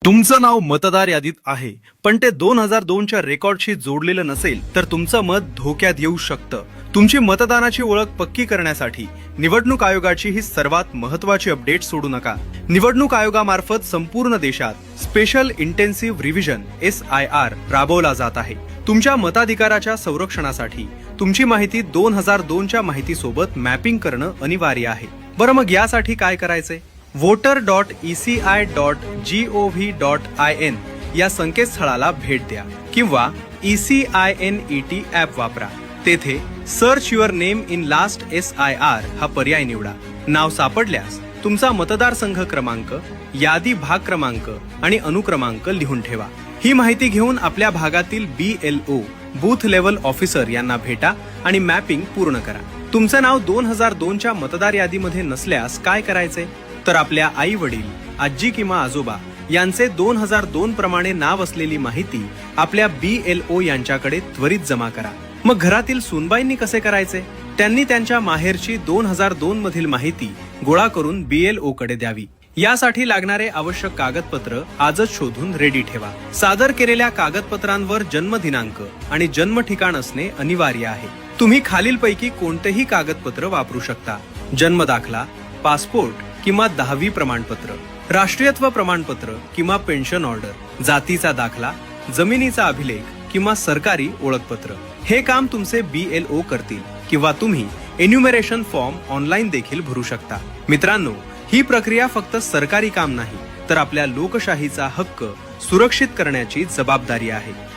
तुमचं नाव मतदार यादीत आहे, पण ते 2002च्या रेकॉर्डशी जोडलेलं नसेल तर तुमचं मत धोक्यात येऊ शकतं. तुमची मतदानाची ओळख पक्की करण्यासाठी निवडणूक आयोगाची ही सर्वात महत्त्वाची अपडेट सोडू नका. निवडणूक आयोगामार्फत संपूर्ण देशात स्पेशल इंटेन्सिव्ह रिव्हिजन SIR राबवला जात आहे. तुमच्या मताधिकाराच्या संरक्षणासाठी तुमची माहिती 2002च्या माहितीसोबत मॅपिंग करणं अनिवार्य आहे. बरं, मग यासाठी काय करायचंय? voter.eci.gov.in या संकेतस्थळाला भेट द्या किंवा ECINET ॲप वापरा. तेथे search your name in last SIR हा पर्याय निवडा. नाव सापडल्यास तुमचा मतदारसंघ क्रमांक, यादी भाग क्रमांक आणि अनुक्रमांक लिहून ठेवा. ही माहिती घेऊन आपल्या भागातील BLO बूथ लेव्हल ऑफिसर यांना भेटा आणि मॅपिंग पूर्ण करा. तुमचं नाव 2002च्या मतदार यादीमध्ये नसल्यास काय करायचे? तर आपल्या आई वडील, आजी किंवा आजोबा यांचे 2002 प्रमाणे नाव असलेली माहिती आपल्या BLO यांच्याकडे त्वरित जमा करा. मग घरातील सुनबाईंनी कसे करायचे? त्यांनी त्यांच्या माहेरची 2002 मधील माहिती गोळा करून BLO कडे द्यावी. यासाठी लागणारे आवश्यक कागदपत्र आजच शोधून रेडी ठेवा. सादर केलेल्या कागदपत्रांवर जन्म दिनांक आणि जन्म ठिकाण असणे अनिवार्य आहे. तुम्ही खालीलपैकी कोणतेही कागदपत्र वापरू शकता: जन्म दाखला, पासपोर्ट किंवा 10वी प्रमाणपत्र, राष्ट्रीयत्व प्रमाणपत्र किंवा पेन्शन ऑर्डर, जातीचा दाखला, जमिनीचा अभिलेख किंवा सरकारी ओळखपत्र. हे काम तुमचे BLO करतील किंवा तुम्ही एन्युमरेशन फॉर्म ऑनलाईन देखील भरू शकता. मित्रांनो, ही प्रक्रिया फक्त सरकारी काम नाही, तर आपल्या लोकशाहीचा हक्क सुरक्षित करण्याची जबाबदारी आहे.